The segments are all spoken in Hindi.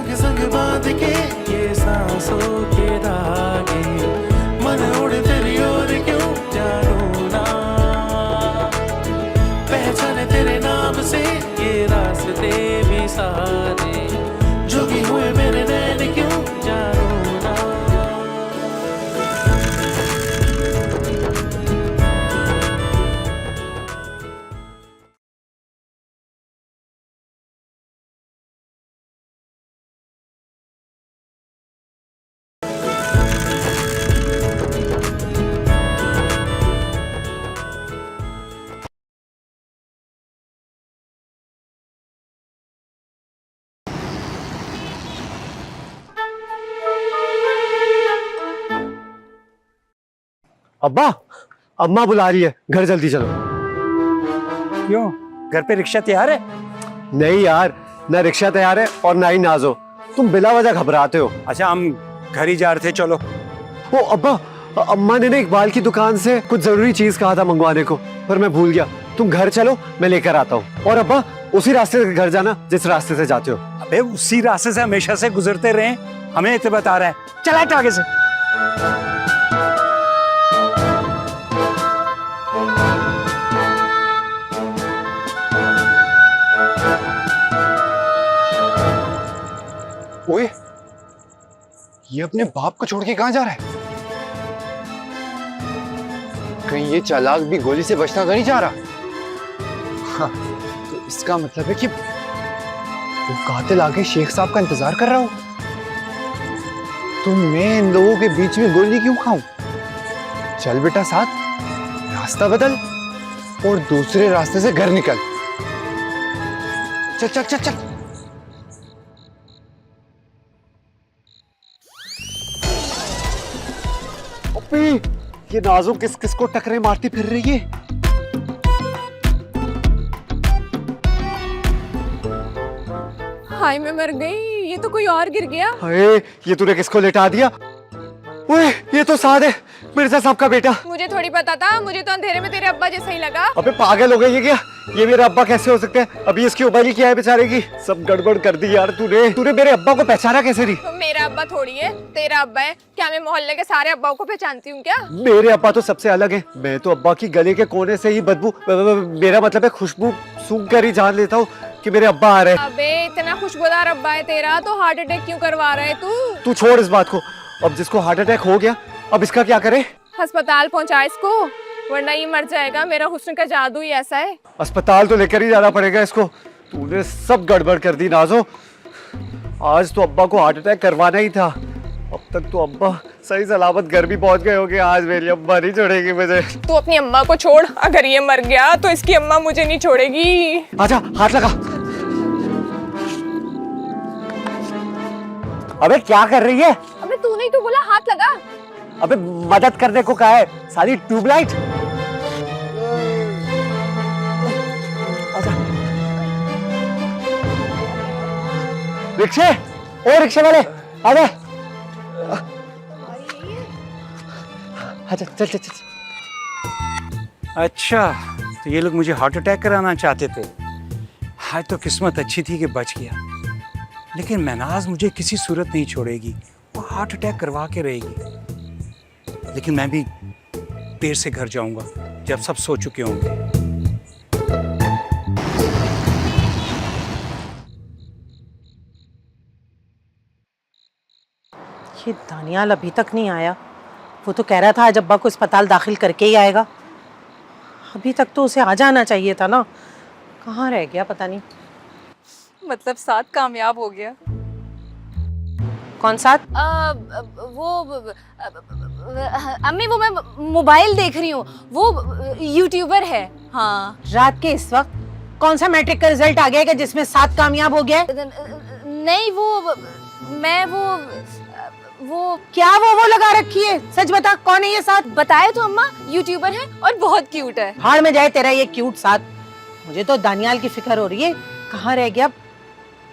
संग संग बांध के ये सांसों के धागे, मन उड़े तेरी ओर क्यों जानू ना, पहचाने तेरे नाम से ये रास्ते भी सारे, जोगी हुए मेरे नैन क्यों जानू ना। अब्बा, अम्मा बुला रही है, घर जल्दी चलो। क्यों, घर पे रिक्शा तैयार है? नहीं यार, ना रिक्शा तैयार है और ना ही नाजो, तुम बिला वजह घबराते हो। अच्छा, हम घर ही जा रहे थे, चलो। ओ अब्बा, अम्मा ने ना इकबाल की दुकान से कुछ जरूरी चीज कहा था मंगवाने को, पर मैं भूल गया। तुम घर चलो, मैं लेकर आता हूँ। और अब्बा, उसी रास्ते से घर जाना जिस रास्ते से जाते हो। अबे उसी रास्ते से हमेशा से गुजरते रहे, हमें इतने बता रहा है। चला आगे से। ओए, ये अपने बाप को छोड़ के कहां जा रहा है? कहीं ये चालाक भी गोली से बचना तो नहीं चाह रहा? हाँ, तो इसका मतलब है कि वो कातिल आगे शेख साहब का इंतजार कर रहा हो। तो मैं इन लोगों के बीच में गोली क्यों खाऊं? चल बेटा साथ, रास्ता बदल और दूसरे रास्ते से घर निकल। चल चल चल चल। ये नाजो किस किस को टकरे मारती फिर रही है? हाय मैं मर गई, ये तो कोई और गिर गया। अरे ये तूने किसको लेटा दिया? ओए, ये तो साद है, मिर्जा साहब का बेटा। मुझे थोड़ी पता था, मुझे तो अंधेरे में तेरे अब्बा जैसा ही लगा। अबे पागल हो गई है क्या? ये मेरा अब्बा कैसे हो सकते हैं? अभी इसकी उबाली क्या है बेचारे की? सब गड़बड़ कर दी यार तूने। तूने मेरे अब्बा को पहचाना कैसे नहीं? तो मेरा अब्बा थोड़ी है, तेरा अब्बा है। क्या मैं मोहल्ले के सारे अब्बाओं को पहचानती हूँ क्या? मेरे अब्बा तो सबसे अलग है। मैं तो अब्बा की गले के कोने से ही बदबू, मेरा मतलब है खुशबू सूंघ कर ही जान लेता हूँ कि मेरे अब्बा आ रहे हैं। अबे इतना खुशबूदार अब्बा है तेरा, तो हार्ट अटैक क्यों करवा रहा है तू? तू छोड़ इस बात को। अब जिसको हार्ट अटैक हो गया, अब इसका क्या करे? अस्पताल पहुँचा इसको, वरना ये मर जाएगा। मेरा हुस्न का जादू ही ऐसा है। अस्पताल तो लेकर ही जाना पड़ेगा इसको। तूने सब गड़बड़ कर दी नाजो। आज तो अब्बा को हार्ट अटैक करवाना ही था। अब तक तो अब्बा सही सलामत घर भी पहुंच गए होंगे। आज मेरी अम्मा नहीं छोड़ेगी मुझे। तू अपनी अम्मा को छोड़, अगर ये मर गया तो इसकी अम्मा मुझे नहीं छोड़ेगी। आजा, हाथ लगा। अबे क्या कर रही है? अबे तूने ही तो बोला हाथ लगा। अबे मदद करने को कहा है, सारी ट्यूबलाइट। रिक्शे, ओ रिक्शे वाले, आजा। अच्छा चल चल चल। अच्छा, तो ये लोग मुझे हार्ट अटैक कराना चाहते थे। आज तो किस्मत अच्छी थी कि बच गया, लेकिन महनाज मुझे किसी सूरत नहीं छोड़ेगी। वो हार्ट अटैक करवा के रहेगी। लेकिन मैं भी देर से घर जाऊंगा जब सब सो चुके होंगे। ये दानियाल अभी तक नहीं आया। वो तो कह रहा था आज अब्बा को अस्पताल दाखिल करके ही आएगा। अभी तक तो उसे आ जाना चाहिए था ना। कहाँ रह गया पता नहीं। मतलब साथ कामयाब हो गया। कौन साथ? अम्मी वो मैं मोबाइल देख रही हूँ, वो यूट्यूबर है। हाँ, रात के इस वक्त कौन सा मैट्रिक का रिजल्ट आ गया कि जिसमें साथ कामयाब हो गया? नहीं मैं वो क्या वो लगा रखी है? सच बता, कौन है ये साथ? बताया तो अम्मा, यूट्यूबर है और बहुत क्यूट है। हाड़ में जाए तेरा ये क्यूट साथ। मुझे तो दानियाल की फिक्र हो रही है, कहाँ रह गया?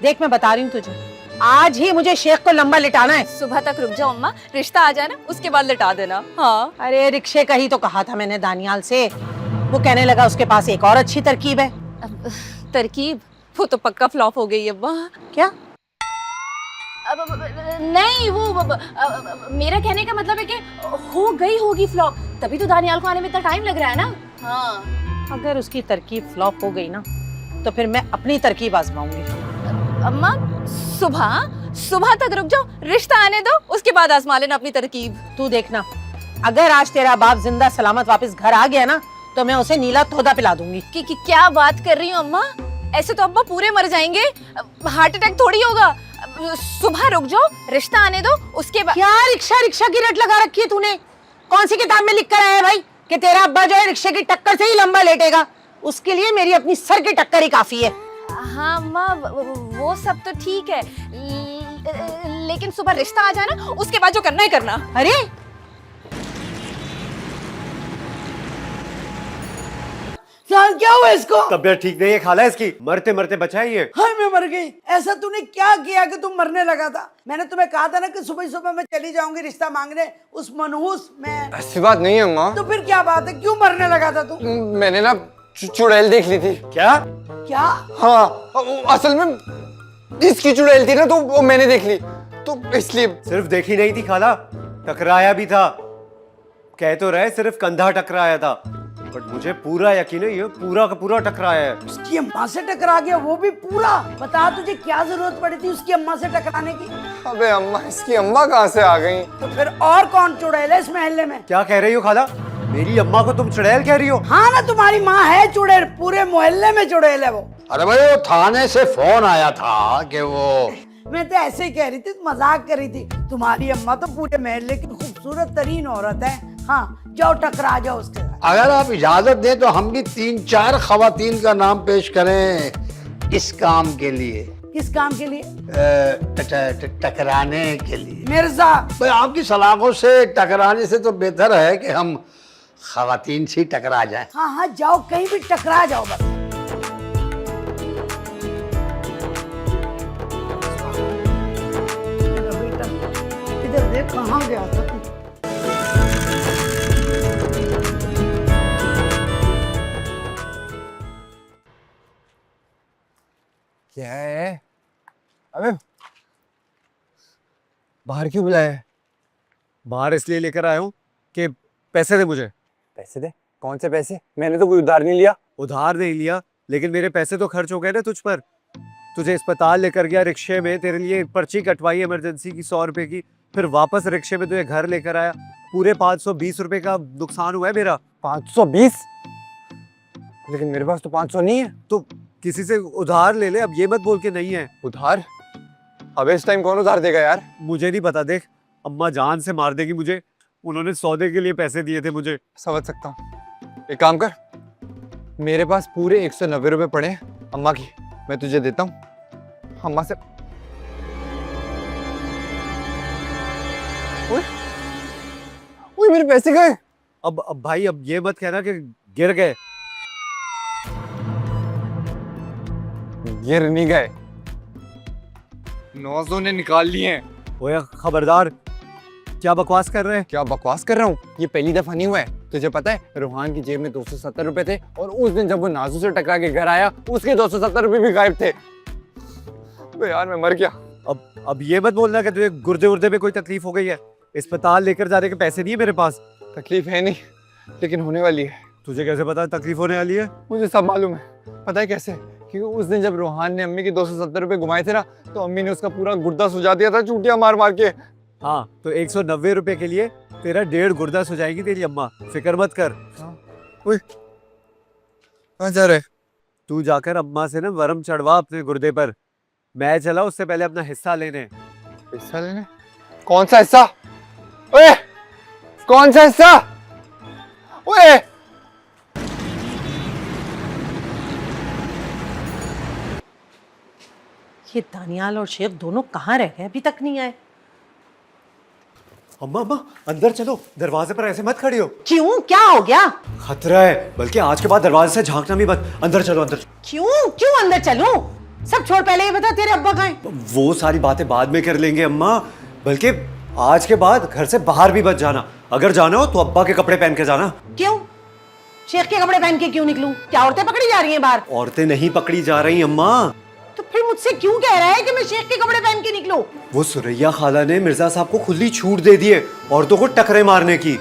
देख मैं बता रही हूँ तुझे, आज ही मुझे शेख को लंबा लिटाना है। सुबह तक रुक जाओ अम्मा, रिश्ता आ जाए ना उसके बाद लिटा देना। हाँ। अरे रिक्शे का ही तो कहा था मैंने दानियाल से। वो कहने लगा उसके पास एक और अच्छी तरकीब है। तरकीब? वो तो पक्का फ्लॉप हो गई अब्बा। क्या? नहीं वो मेरा कहने का मतलब है कि हो गई होगी फ्लॉप, तभी तो दानियाल को आने में इतना टाइम लग रहा है ना। हाँ अगर उसकी तरकीब फ्लॉप हो गई ना तो फिर मैं अपनी तरकीब आजमाऊंगी। अम्मा सुबह सुबह तक रुक जाओ, रिश्ता आने दो, उसके बाद आजमा लेना अपनी तरकीब। तू देखना, अगर आज तेरा बाप जिंदा सलामत वापस घर आ गया ना तो मैं उसे नीला तोता पिला दूंगी। कि क्या बात कर रही हो अम्मा, ऐसे तो अब्बा पूरे मर जाएंगे, हार्ट अटैक थोड़ी होगा। सुबह रुक जाओ, रिश्ता आने दो, उसके बाद। क्या रिक्शा रिक्शा की रट लगा रखी है तूने? कौन सी किताब में लिख कर आया है भाई कि तेरा अब्बा जो है रिक्शे की टक्कर से ही लंबा लेटेगा? उसके लिए मेरी अपनी सर की टक्कर ही काफी है। हाँ अम्मा वो सब तो ठीक है, लेकिन सुबह रिश्ता आ जाना, उसके बाद जो करना है करना। अरे जान क्या हुआ इसको? तबीयत ठीक नहीं है खाला इसकी, मरते मरते बचा है ये। हाय मैं मर गई। ऐसा तूने क्या किया कि तुम मरने लगा था? मैंने तुम्हें कहा था ना कि सुबह सुबह मैं चली जाऊंगी रिश्ता मांगने उस मनहूस में। ऐसी बात नहीं है अम्मा, तो फिर क्या बात है, क्यों मरने लगा था तू? मैंने ना चुड़ैल देख ली थी। क्या? क्या? हाँ असल में इसकी चुड़ैल थी ना, तो वो मैंने देख ली, तो इसलिए। सिर्फ देखी नहीं थी खाला, टकराया भी था। कह तो रहे सिर्फ कंधा टकराया था, बट मुझे पूरा यकीन है ये पूरा का पूरा टकराया है। उसकी अम्मा से टकरा गया, वो भी पूरा? बता तुझे क्या जरूरत पड़ी थी उसकी अम्मा से टकराने की? अबे अम्मा, इसकी अम्मा कहाँ से आ गई? तो फिर और कौन चुड़ैल है इस मोहल्ले में? क्या कह रही हो खाला? मेरी अम्मा को तुम चुड़ैल कह रही हो? हाँ ना, तुम्हारी माँ है चुड़ैल, पूरे मोहल्ले में चुड़ैल है वो। अरे भाई वो थाने से फोन आया था कि वो। मैं तो ऐसे ही कह रही थी, मजाक कर रही थी। तुम्हारी अम्मा तो पूरे मोहल्ले की खूबसूरत तरीन औरत है। हाँ जाओ टकरा जाओ उसके साथ। अगर आप इजाजत दें तो हम भी 3-4 खवातीन का नाम पेश करें इस काम के लिए। किस काम के लिए? टकराने के लिए। मिर्जा भाई आपकी सलाखों से टकराने से तो बेहतर है कि हम खवातीन से टकरा जाएं। हाँ हाँ जाओ, कहीं भी टकरा जाओ बस। मेरा बेटा इधर देख, कहाँ गया था तू? क्या है? अबे बाहर क्यों बुलाया है? बाहर इसलिए लेकर आया हूँ कि पैसे दे मुझे। पैसे दे? कौन से पैसे? मैंने तो कोई उधार नहीं लिया। उधार नहीं लिया, लेकिन मेरे पैसे तो खर्च हो गए ना तुझ पर। तुझे अस्पताल लेकर गया रिक्शे में, तेरे लिए पर्ची कटवाई इमरजेंसी की 100 रुपए की, फिर वापस रिक्शे में तुझे घर लेकर आया। पूरे 520 रुपए का नुकसान हुआ है मेरा। 520? लेकिन मेरे पास तो 500 नहीं है। तो किसी से उधार ले ले, अब ये मत बोल के नहीं है। उधार? अबे इस टाइम कौन उधार देगा यार? मुझे नहीं पता, देख अम्मा जान से मार देगी मुझे। उन्होंने सौदे के लिए पैसे दिए थे मुझे। समझ सकता हूँ। एक काम कर, मेरे पास पूरे 190 रुपए पड़े हैं अम्मा की, मैं तुझे देता हूँ। अम्मा से ओए मेरे पैसे गए। अब भाई अब ये मत कहना कि गिर गए। गिर नहीं गए, नौजों ने निकाल लिए हैं। ओए खबरदार, क्या बकवास कर रहे हैं? क्या बकवास कर रहा हूँ? ये पहली दफा नहीं हुआ है। तुझे पता है रोहान की जेब में 270 रुपए थे, और उस दिन जब वो नाजू से टकरा के घर आया उसके 270 रुपए भी गायब थे। तो यार मैं मर गया। अब ये मत बोलना कि तुझे गुर्दे उर्दे में कोई तकलीफ हो गई है। अस्पताल लेकर जाने के पैसे नहीं है मेरे पास। तकलीफ है नहीं, लेकिन होने वाली है। तुझे कैसे पता तकलीफ होने वाली है? मुझे सब मालूम है। पता है कैसे? क्योंकि उस दिन जब रोहान ने अम्मी के 270 रुपए घुमाए थे ना, तो अम्मी ने उसका पूरा गुर्दा सुझा दिया था चूटियां मार मार के। हाँ तो 190 रुपए के लिए तेरा 1.5 गुर्दा सुझाएगी तेरी अम्मा, फिक्र मत कर। कहाँ जा रहे? तू जाकर अम्मा से ना वरम चढ़वा अपने गुर्दे पर। मैं चला उससे पहले अपना हिस्सा लेने। हिस्सा लेने? कौन सा हिस्सा? ओए कौन सा हिस्सा? ओए ये दानियाल और शेख दोनों कहाँ रह गए? अभी तक नहीं आए। अम्मा अम्मा अंदर चलो, दरवाजे पर ऐसे मत खड़ी हो। क्यों, क्या हो गया? खतरा है, बल्कि आज के बाद दरवाजे से झांकना भी मत। अंदर चलो अंदर। क्यों क्यों अंदर चलूं? सब छोड़, पहले ये बता तेरे अब्बा कहाँ हैं? वो सारी बातें बाद में कर लेंगे अम्मा, बल्कि आज के बाद घर से बाहर भी मत जाना। अगर जाना हो तो अब्बा के कपड़े पहन के जाना। क्यों? शेख के कपड़े पहन के क्यों निकलूं? क्या औरतें पकड़ी जा रही हैं बाहर? औरतें नहीं पकड़ी जा रही अम्मा। तो फिर मुझसे क्यों कह रहा है कि मैं शेख के कपड़े पहन के निकलूं? वो सुरैया खाला ने मिर्जा साहब को खुली छूट दे दी है औरतों को टकरे मारने की।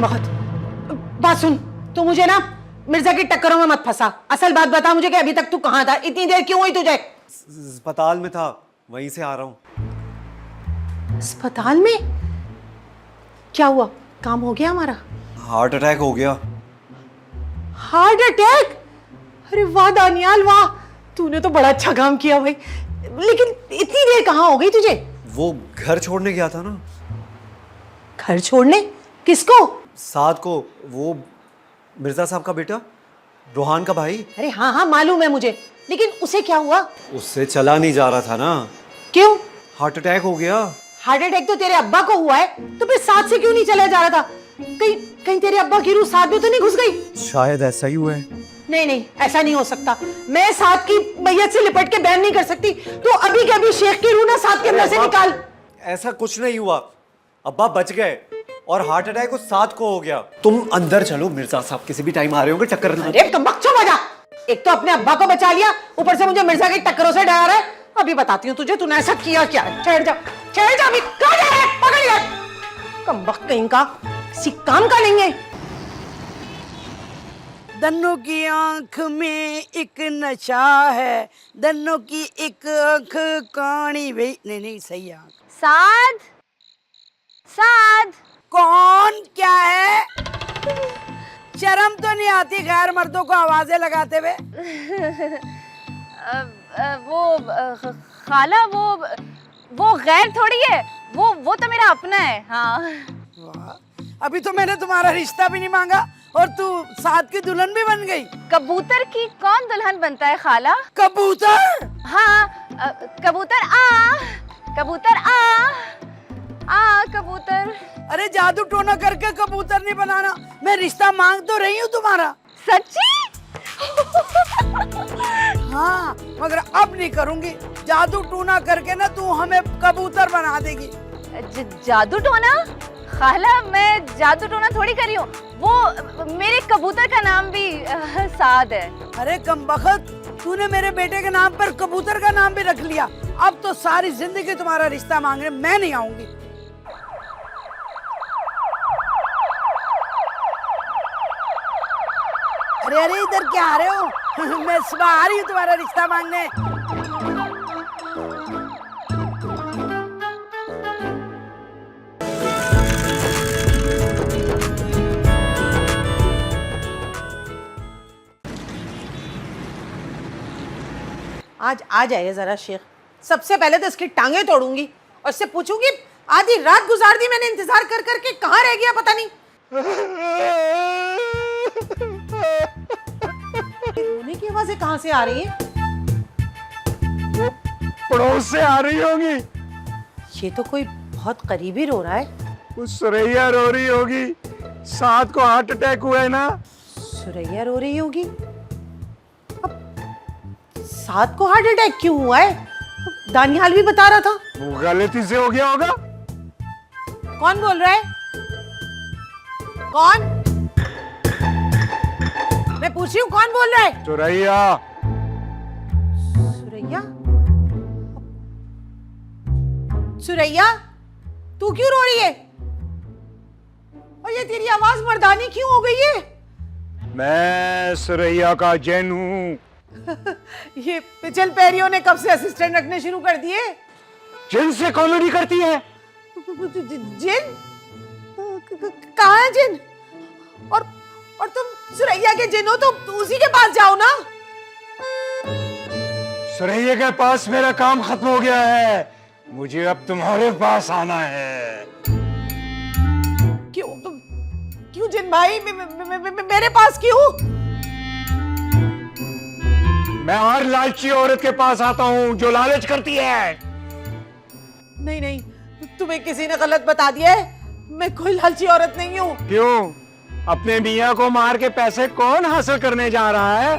बहुत बात सुन, तू मुझे ना मिर्जा की टक्करों में मत फंसा। असल बात बता मुझे कि अभी तक तू कहाँ था, इतनी देर क्यों हुई तुझे? अस्पताल में था, वहीं से आ रहा हूँ। अस्पताल में? क्या हुआ? काम हो गया हमारा? हार्ट अटैक हो गया। Heart attack? अरे वाह दानियाल वाह, तूने तो बड़ा अच्छा काम किया भाई। लेकिन इतनी देर कहाँ हो गई तुझे? वो घर छोड़ने गया था ना। घर छोड़ने? किसको? साथ को, वो मिर्जा साहब का बेटा, रोहान का भाई। अरे हाँ हाँ मालूम है मुझे, लेकिन उसे क्या हुआ? उससे चला नहीं जा रहा था ना। क्यों? हार्ट अटैक हो गया। हार्ट अटैक तो तेरे अब्बा को हुआ है, तो फिर साथ से क्यों नहीं चला जा रहा था? कहीं कहीं तेरे अब्बा की रूह साथ में तो नहीं घुस गई? शायद ऐसा ही हुआ है। नहीं नहीं, ऐसा नहीं हो सकता। मैं साथ की मैयत से लिपट के बयान नहीं कर सकती। तो अभी के अभी शेख की रूह ना साथ के अंदर से निकाल। ऐसा कुछ नहीं हुआ, अब्बा बच गए और हार्ट अटैक उस साथ को हो गया। तुम अंदर चलो, मिर्जा साहब किसी भी टाइम आ रहे होंगे, टक्कर ना। अरे तुम बकचोद हो जा। एक तो अपने अब्बा को बचा लिया, ऊपर से मुझे मिर्जा की टक्करों से डरा रहा है। अभी बताती हूँ तुझे तूने ऐसा किया क्या है। ठहर जा, ठहर जा, अभी कहाँ जा रहा है? पकड़ लिया। कमबख्त कहीं का, किसी काम का नहीं है। दन्नों की आंख में एक नशा है, दन्नों की एक आंख कानी वे नहीं नहीं सही आंख। साद, साद। कौन? क्या है? शर्म तो नहीं आती गैर मर्दों को आवाजें लगाते हुए? खाला वो गैर थोड़ी है, वो तो मेरा अपना है। हाँ। वाह, अभी तो मैंने तुम्हारा रिश्ता भी नहीं मांगा और तू साथ की दुल्हन भी बन गई। कबूतर की कौन दुल्हन बनता है खाला? कबूतर? हाँ, कबूतर कबूतर कबूतर। अरे जादू टोना करके कबूतर नहीं बनाना, मैं रिश्ता मांग तो रही हूँ तुम्हारा। सच्ची? हाँ, मगर अब नहीं करूंगी। जादू टोना करके ना तू हमें कबूतर बना देगी। जादू टोना? खाला मैं जादू टोना थोड़ी कर रही हूँ, वो मेरे कबूतर का नाम भी साद है। अरे कमबख्त, तूने मेरे बेटे के नाम पर कबूतर का नाम भी रख लिया। अब तो सारी जिंदगी तुम्हारा रिश्ता मांगने मैं नहीं आऊंगी। अरे अरे इधर क्या आ रहे हो? मैं सुबह आ रही हूँ तुम्हारा रिश्ता मांगने। आज आ जाइए जरा शेख। सबसे पहले तो इसकी टांगे तोड़ूंगी और इससे पूछूंगी आधी रात गुजार दी मैंने इंतजार कर करके, कहाँ रह गया पता नहीं। रोने की आवाजें कहाँ से आ रही हैं? पड़ोस से आ रही होगी। ये तो कोई बहुत करीबी रो रहा है। उस सुरैया रो रही होगी, साथ को हार्ट अटैक हुआ है ना। सुरैया रो रही होगी? अब साथ को हार्ट अटैक क्यों हुआ है? दानियाल भी बता रहा था। वो गलती से हो गया होगा। कौन बोल रहा है? कौन? मैं पूछ रही हूँ कौन बोल रहा है? सुरैया। सुरैया? सुरैया, तू क्यों रो रही है? और ये तेरी आवाज मर्दानी क्यों हो गई है? मैं सुरैया का जिन हूँ। ये पिछल पैरियों ने कब से असिस्टेंट रखने शुरू कर दिए? जिन से कॉमेडी करती है। जिन? कहाँ है जिन? और तुम सुरैया के जिन हो तो उसी के पास जाओ ना। सुरैया के पास मेरा काम खत्म हो गया है, मुझे अब तुम्हारे पास आना है। क्यों जिन भाई मेरे पास क्यों? मैं हर लालची औरत के पास आता हूँ जो लालच करती है। नहीं नहीं, तुम्हें किसी ने गलत बता दिया है। मैं कोई लालची औरत नहीं हूँ। क्यों? अपने मियाँ को मार के पैसे कौन हासिल करने जा रहा है?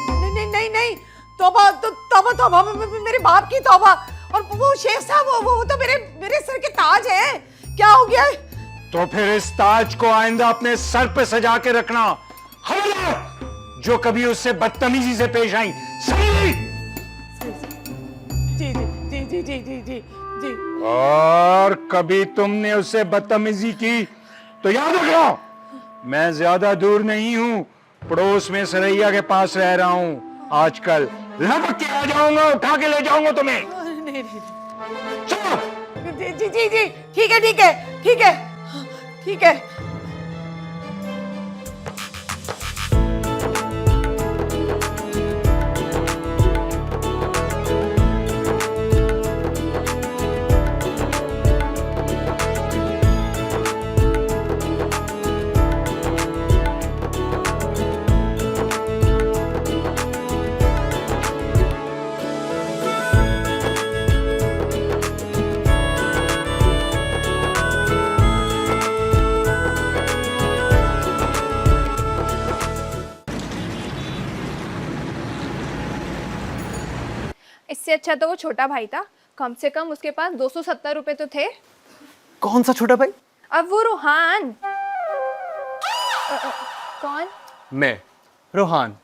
नहीं नहीं नहीं नहीं, तौबा तौबा तौबा, मेरे बाप की तौबा। और वो शेख साहब, वो तो मेरे सर के ताज है। क्या हो गया? तो फिर इस ताज को आइंदा अपने सर पे सजा के रखना। खबरदार जो कभी उससे बदतमीजी से पेश आई। सही? जी जी जी जी जी जी जी। और कभी तुमने उससे बदतमीजी की तो याद रखो, मैं ज्यादा दूर नहीं हूँ, पड़ोस में सरैया के पास रह रहा हूँ आजकल। लपक के आ जाऊंगा, उठा के ले जाऊंगा तुम्हें। नहीं नहीं, चलो। जी जी जी जी, ठीक है ठीक है ठीक है ठीक है। इससे अच्छा तो वो छोटा भाई था, कम से कम उसके पास 270 रुपए तो थे। कौन सा छोटा भाई? अब वो रूहान। कौन? मैं रोहान।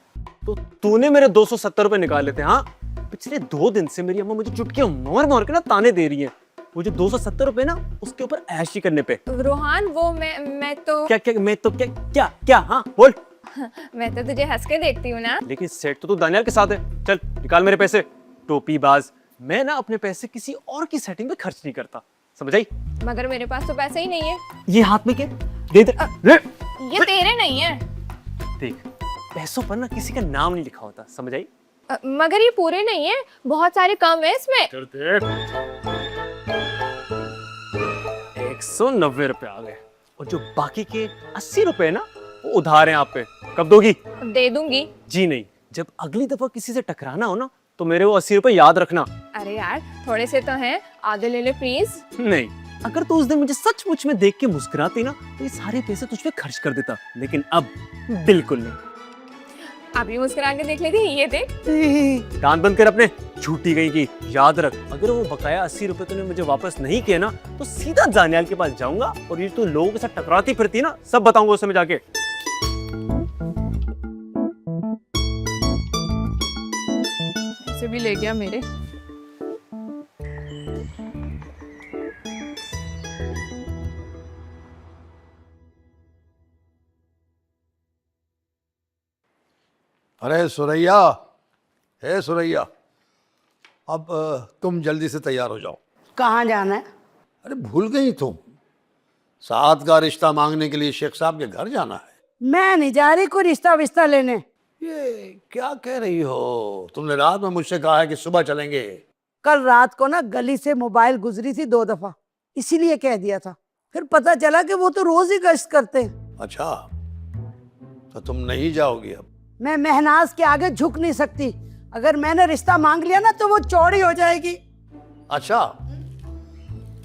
तो तूने मेरे 270 रुपए निकाले थे? हाँ, पिछले 2 दिन से मेरी अम्मा मुझे चुटकियां मार मार के ना ताने दे रही है। वो जो 270 रुपए ना, उसके ऊपर ऐशी करने पे। रूहान, वो मैं तो क्या क्या? मैं तो क्या क्या क्या? हाँ बोल। मैं तो तुझे हंस के देखती हूँ ना। लेकिन सेट तो तू दानियाल के साथ है। चल निकाल मेरे पैसे। टोपी बाज। मैं ना अपने पैसे किसी और की सेटिंग पे खर्च नहीं करता, समझ आई? मगर मेरे पास तो पैसे ही नहीं है। ये हाथ में क्या? दे दे। ये तेरे नहीं है। देख, पैसों पर ना किसी का नाम नहीं लिखा होता, समझ आई? मगर ये पूरे नहीं है, बहुत सारे कम है इसमें। 190 रुपए आ गए, और जो बाकी के 80 रुपए ना, वो उधार हैं आप पे। कब दोगी? दे दूंगी। जी नहीं, जब अगली दफा किसी से टकराना हो ना, तो मेरे वो 80 रुपए याद रखना। अरे यार, थोड़े से तो हैं, आधे ले ले प्लीज। नहीं, अगर तू उस दिन मुझे सचमुच में देख के मुस्कुराती ना, तो ये सारे पैसे तुझ पे खर्च कर देता। लेकिन अब बिल्कुल नहीं। अभी मुस्कुरा के देख लेती, ये देख। कान बंद कर अपने, झूठी गई की। याद रख, अगर वो बकाया 80 रुपए तूने मुझे वापस नहीं किए ना, तो सीधा जानियाल के पास जाऊंगा, और ये तू लोगों के साथ टकराती फिरती ना, सब बताऊंगा उसे मैं जाके। ऐसे भी ले गया मेरे। अरे सुरैया, हे सुरैया, अब तुम जल्दी से तैयार हो जाओ। कहाँ जाना है? अरे भूल गई तुम, साथ का रिश्ता मांगने के लिए शेख साहब के घर जाना है। मैं नहीं जा रही कोई रिश्ता विश्ता लेने। ये क्या कह रही हो? तुमने रात में मुझसे कहा है कि सुबह चलेंगे। कल रात को ना गली से मोबाइल गुजरी थी 2 दफा, इसीलिए कह दिया था। फिर पता चला कि वो तो रोज ही गश्त करते हैं। अच्छा, तो तुम नहीं जाओगी अब? मैं महनाज के आगे झुक नहीं सकती। अगर मैंने रिश्ता मांग लिया ना, तो वो चौड़ी हो जाएगी। अच्छा,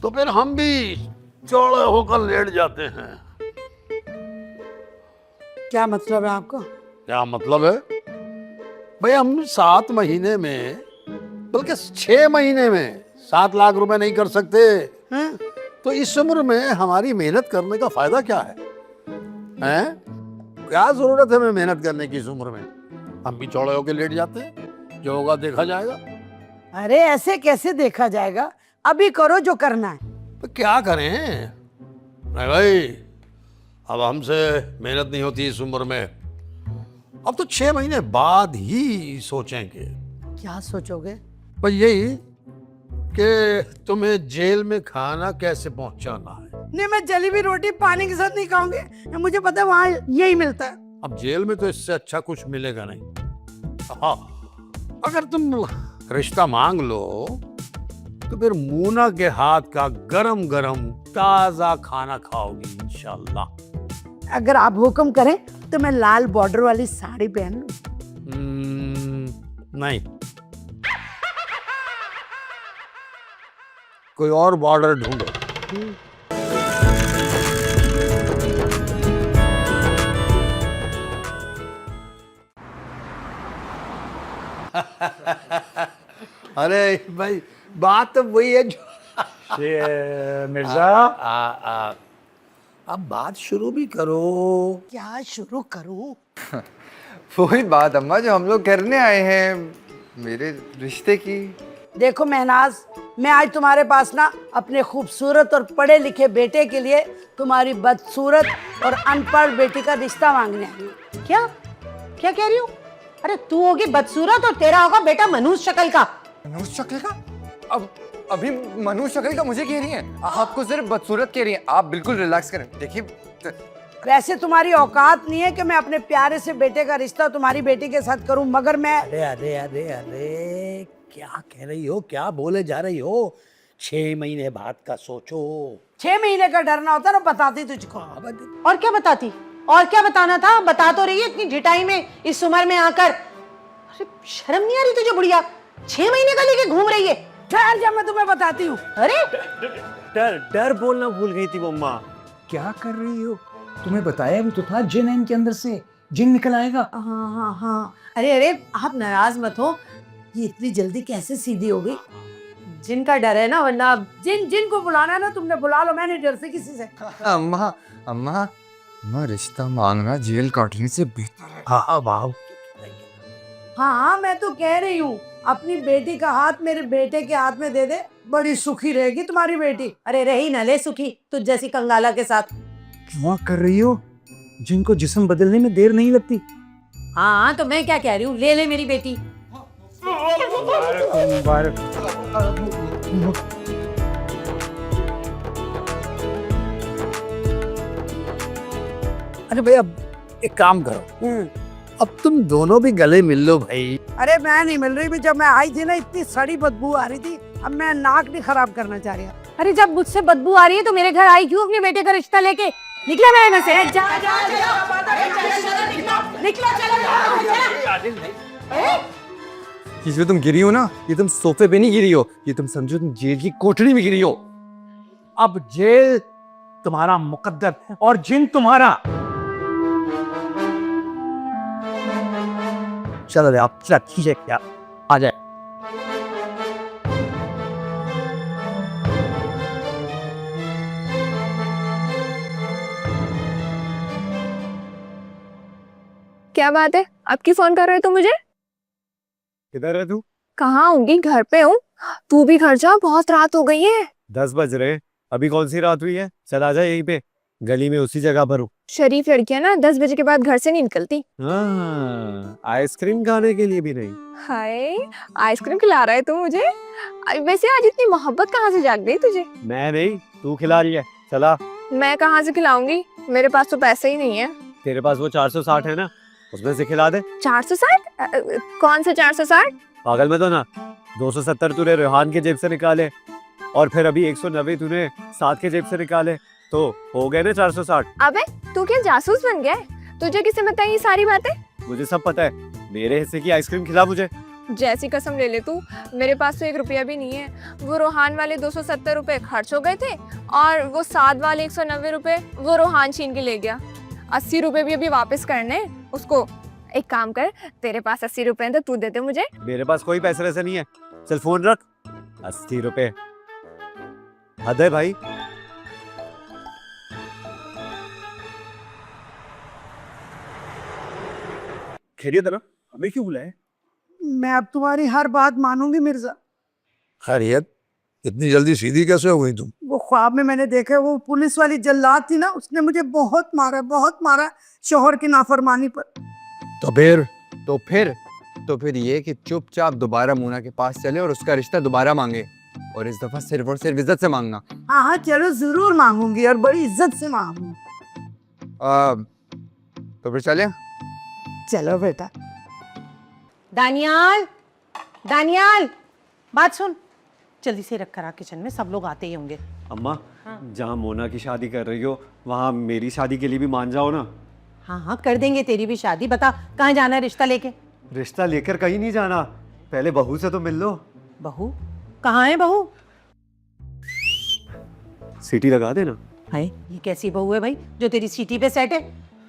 तो फिर हम भी चौड़े होकर लेट जाते हैं। क्या मतलब है आपका? क्या मतलब है? भाई हम 7 महीने में, बल्कि 6 महीने में 7 लाख रुपए नहीं कर सकते हैं? तो इस उम्र में हमारी मेहनत करने का फायदा क्या है? हैं? क्या जरूरत है हमें मेहनत करने की इस उम्र में? हम भी चौड़े होकर लेट जाते हैं, जो होगा देखा जाएगा। अरे ऐसे कैसे देखा जाएगा? अभी करो जो करना है। तो क्या करें? नहीं भाई, अब हमसे मेहनत नहीं होती इस उम्र में। अब तो 6 महीने बाद ही सोचेंगे। क्या सोचोगे? बस यही कि तुम्हें जेल में खाना कैसे पहुंचाना है। नहीं, मैं जली हुई रोटी पानी के साथ नहीं खाऊंगी। मुझे पता है वहां यही मिलता है। अब जेल में तो इससे अच्छा कुछ मिलेगा नहीं। हाँ, अगर तुम रिश्ता मांग लो तो फिर मूना के हाथ का गरम गरम ताजा खाना खाओगी इंशाल्लाह। अगर आप हुक्म करें तो मैं लाल बॉर्डर वाली साड़ी पहन लूं। नहीं, कोई और बॉर्डर ढूंढो। अरे भाई, बात तो वही है जो मिर्जा, अब बात शुरू भी करो। क्या शुरू करूं? वही बात अम्मा जो हम लोग करने आए हैं, मेरे रिश्ते की। देखो महनाज, मैं आज तुम्हारे पास ना अपने खूबसूरत और पढ़े लिखे बेटे के लिए तुम्हारी बदसूरत और अनपढ़ बेटी का रिश्ता मांगने आई हूँ। क्या क्या कह रही हूँ? अरे तू होगी बदसूरत और तेरा होगा बेटा मनुष्य शक्ल का। मनुष्य शक्ल का? अब अभी मनुष्य शक्ल का मुझे कह रही हैं? आपको सिर्फ बदसूरत कह रही हैं। आप बिल्कुल रिलैक्स करें। देखिए, वैसे तुम्हारी औकात नहीं है कि मैं अपने प्यारे से बेटे का रिश्ता तुम्हारी बेटी के साथ करूं, मगर मैं अरे अरे अरे अरे, क्या कह रही हो? क्या बोले जा रही हो? 6 महीने बाद का सोचो। 6 महीने का डरना होता ना, बताती तुझको। और क्या बताती? और क्या बताना था? बता तो रही है इतनी ढिठाई में, इस उम्र में आकर। अरे शर्म नहीं आ रही तुझे बुढ़िया? 6 महीने का लेके घूम रही है। ठहर जा, मैं तुम्हें बताती हूँ। अरे डर डर बोलना भूल गई थी मम्मा। क्या कर रही हो? तुम्हें बताया भी तो था, जिन इनके अंदर से जिन निकल आएगा। हाँ हाँ हाँ, अरे अरे आप नाराज मत हो। ये इतनी जल्दी कैसे सीधी हो गई? जिनका डर है ना, वरना जिन को बुलाना है ना तुमने बुला लो, मैं नहीं डरती किसी से। अम्मा अम्मा अम्मा, रिश्ता मांगना जेल काटने से बेहतर है। हाँ वाह, हाँ मैं तो कह रही हूँ, अपनी बेटी का हाथ मेरे बेटे के हाथ में दे दे, बड़ी सुखी रहेगी तुम्हारी बेटी। अरे रही न ले सुखी तुझ जैसी कंगाला के साथ। क्या कर रही हो? जिनको जिस्म बदलने में देर नहीं लगती। हाँ तो मैं क्या कह रही हूँ, ले ले मेरी बेटी। मुबारक। अरे भाई, अब एक काम करो, अब तुम दोनों भी गले मिल लो भाई। अरे मैं नहीं मिल रही भी, जब मैं आई थी ना इतनी सड़ी बदबू आ रही थी, अब मैं नाक नहीं खराब करना चाह रही। अरे जब मुझसे बदबू आ रही है तो मेरे घर आई क्यों अपने बेटे का रिश्ता लेके? निकला मेरे घर से। जा जा निकला, ये जो तुम गिरी हो ना, ये तुम सोफे पे नहीं गिरी हो, ये तुम समझो तुम जेल की कोठरी में गिरी हो। अब जेल तुम्हारा मुकद्दर और जिन तुम्हारा। चलो रे, आप चला खींचे क्या, आ जाए। क्या बात है, आपकी फोन कर रहे हो मुझे? किधर है तू? कहाँ होंगी? घर पे हूँ। तू भी घर जा, बहुत रात हो गई है। 10 बज रहे। अभी कौन सी रात हुई है? चल आ जा, यहीं पे गली में उसी जगह पर हूँ। शरीफ लड़कियां ना 10 बजे के बाद घर से नहीं निकलती। हाँ, आइसक्रीम खाने के लिए भी नहीं। हाय, आइसक्रीम खिला रहा है तू मुझे? वैसे आज इतनी मोहब्बत कहाँ से जाग गई तुझे? मैं नहीं, तू खिला रही है। चला। मैं कहाँ से खिलाऊंगी, मेरे पास तो पैसे ही नहीं है। तेरे पास वो 460 है ना, उसमें से खिला दे। 460? कौन सा 460? पागल मत हो ना। 270 तूने रेहान के जेब से निकाले और फिर अभी 190 तूने साथ के जेब से निकाले, तो हो गए ना 460। अबे तू क्या जासूस बन गया है? तुझे किसने बताई ये सारी बातें? मुझे सब पता है। मेरे हिस्से की आइसक्रीम खिला मुझे। जैसी कसम ले ले तू, मेरे पास तो 1 रुपया भी नहीं है। वो रोहान वाले 270 रुपए खर्च हो गए थे और वो साथ वाले 190 रुपए वो रोहान छीन के ले गया। 80 रुपए भी अभी वापस करने उसको। एक काम कर, तेरे पास 80 रुपए हैं तो तू दे दे मुझे। मेरे पास कोई पैसे वैसे नहीं है। चल फोन रख। 80 रुपए हद है भाई। खैरियत है ना? हमें क्यों बुलाया? मैं अब तुम्हारी हर बात मानूंगी मिर्जा। खैरियत, इतनी जल्दी सीधी कैसे हो गई तुम? वो ख्वाब में मैंने देखा, वो पुलिस वाली जल्लाद थी ना, उसने मुझे बहुत मारा शोहर की नाफरमानी पर। तो फिर ये कि चुपचाप दोबारा मूना के पास चले और उसका रिश्ता दोबारा मांगे, और इस दफा सिर्फ और सिर्फ इज्जत से मांगना। हाँ हाँ चलो, जरूर मांगूंगी और बड़ी इज्जत से मांगूंगी। तो फिर चले। चलो बेटा। दानियाल, दानियाल, बात सुन। जल्दी से रख करा किचन में, सब लोग आते ही होंगे। अम्मा जहाँ मोना की शादी कर रही हो वहाँ मेरी शादी के लिए भी मान जाओ ना। हाँ हाँ कर देंगे तेरी भी शादी। बता कहाँ जाना है रिश्ता लेके? रिश्ता लेकर कहीं नहीं जाना, पहले बहू से तो मिल लो। बहू? कहाँ है बहू? सीटी लगा देना। है ये कैसी बहू है भाई जो तेरी सीटी पे सेट है?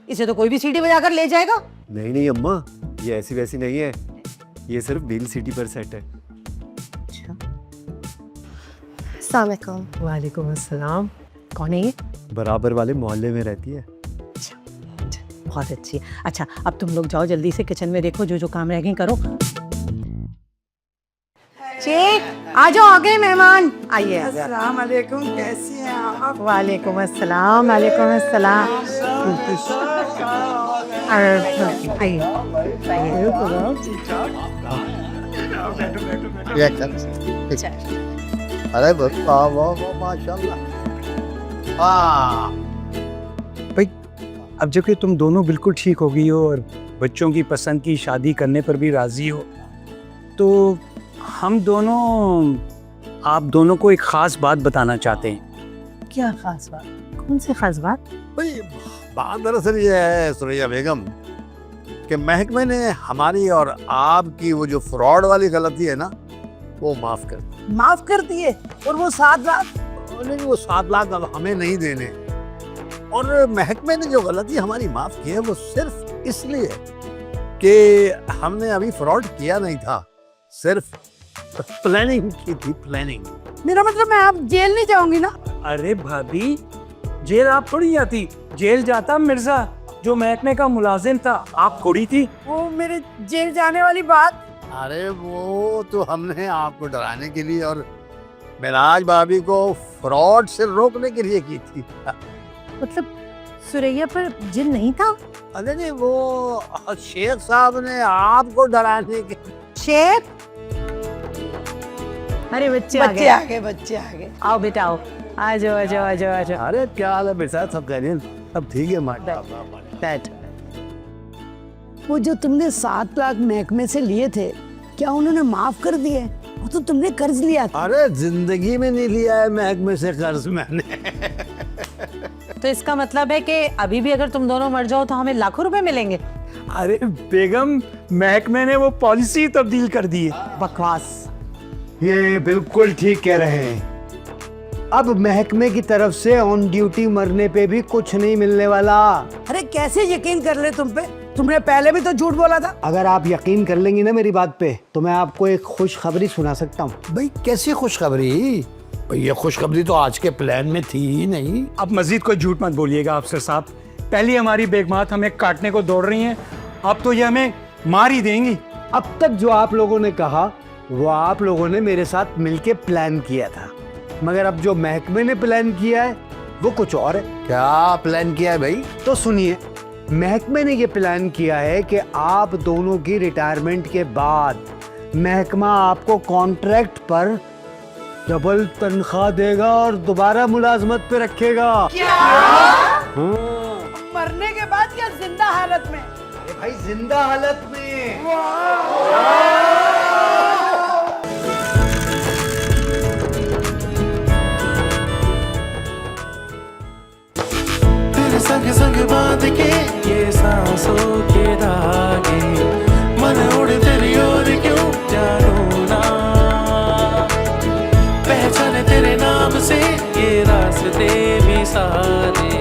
इसे तो कोई भी सीटी बजाकर ले जाएगा। नहीं नहीं अम्मा, ये ऐसी वैसी नहीं है, ये सिर्फ बिल सीटी पर सेट है। वालेकुम अस्सलाम। कौन है ये? बराबर वाले मोहल्ले में रहती है। बहुत अच्छी है। अच्छा अब तुम लोग जाओ जल्दी से किचन में, देखो जो जो काम रह गए करो। शेख आ जाओ, आ गए मेहमान। आइए। अस्सलाम वालेकुम, कैसी हैं आप? वालेकुम अस्सलाम। वालेकुम अस्सलाम। आइए अरे वाह वाह वाह माशाल्लाह। हाँ भाई अब जबकि तुम दोनों बिल्कुल ठीक हो गई हो और बच्चों की पसंद की शादी करने पर भी राजी हो, तो हम दोनों आप दोनों को एक ख़ास बात बताना चाहते हैं। क्या खास बात? कौन सी खास बात? भाई बात दरअसल ये है सुरैया बेगम कि महकमे ने हमारी और आपकी वो जो फ्रॉड वाली गलती है ना वो माफ कर दी। माफ कर दिए? और वो 7 लाख? नहीं वो 7 लाख अब हमें नहीं देने, और महकमे ने जो गलती हमारी माफ की है वो सिर्फ इसलिए कि हमने अभी फ्रॉड किया नहीं था, सिर्फ प्लानिंग की थी, प्लानिंग। मेरा मतलब मैं आप जेल नहीं जाऊंगी ना? अरे भाभी जेल आप थोड़ी जाती, जेल जाता मिर्जा जो महकमे का मुलाजिम था, आप थोड़ी थी। वो मेरे जेल जाने वाली बात। अरे वो तो हमने आपको डराने के लिए और मेराज भाभी को फ्रॉड से रोकने के लिए की थी। मतलब सुरैया पर जिन नहीं था? अरे नहीं वो शेख साहब ने आपको डराने के। शेख? अरे बच्चे आ गए। बच्चे आ गए। आओ बेटा आओ, आ जाओ आ जाओ आ जाओ आ जाओ। अरे क्या हाल है बेटा, सब खैरियत? सब ठीक है माता। बैठ। वो जो तुमने 7 लाख महकमे से लिए थे, क्या उन्होंने माफ कर दिए? वो तो तुमने कर्ज लिया था। अरे जिंदगी में नहीं लिया है महकमे से कर्ज मैंने। तो इसका मतलब है कि अभी भी अगर तुम दोनों मर जाओ तो हमें लाखों रुपए मिलेंगे? अरे बेगम महकमे ने वो पॉलिसी तब्दील कर दी है। बकवास। ये बिल्कुल ठीक कह रहे हैं। अब महकमे की तरफ से ऑन ड्यूटी मरने पे भी कुछ नहीं मिलने वाला। अरे कैसे यकीन कर ले तुम पे? तुमने पहले भी तो झूठ बोला था। अगर आप यकीन कर लेंगी ना मेरी बात पे तो मैं आपको एक खुशखबरी सुना सकता हूँ। भाई कैसी खुशखबरी? भाई ये खुशखबरी तो आज के प्लान में थी ही नहीं। अब मजीद कोई झूठ मत बोलिएगा अफसर साहब, पहले हमारी बेगमात हमें काटने को दौड़ रही हैं, अब तो ये हमें मार ही देंगी। अब तक जो आप लोगों ने कहा वो आप लोगों ने मेरे साथ मिलके प्लान किया था, मगर अब जो महकमे ने प्लान किया है वो कुछ और है। क्या प्लान किया है भाई? तो सुनिए, महकमे ने ये प्लान किया है कि आप दोनों की रिटायरमेंट के बाद महकमा आपको कॉन्ट्रैक्ट पर डबल तनख्वाह देगा और दोबारा मुलाजमत पे रखेगा। मरने के बाद या जिंदा हालत में? अरे भाई जिंदा हालत में। तेरे संग संग बांध के ये सांसों के धागे, मन उड़े तेरी ओर क्यों जानू ना, पहचाने तेरे नाम से ये रास्ते भी सारे।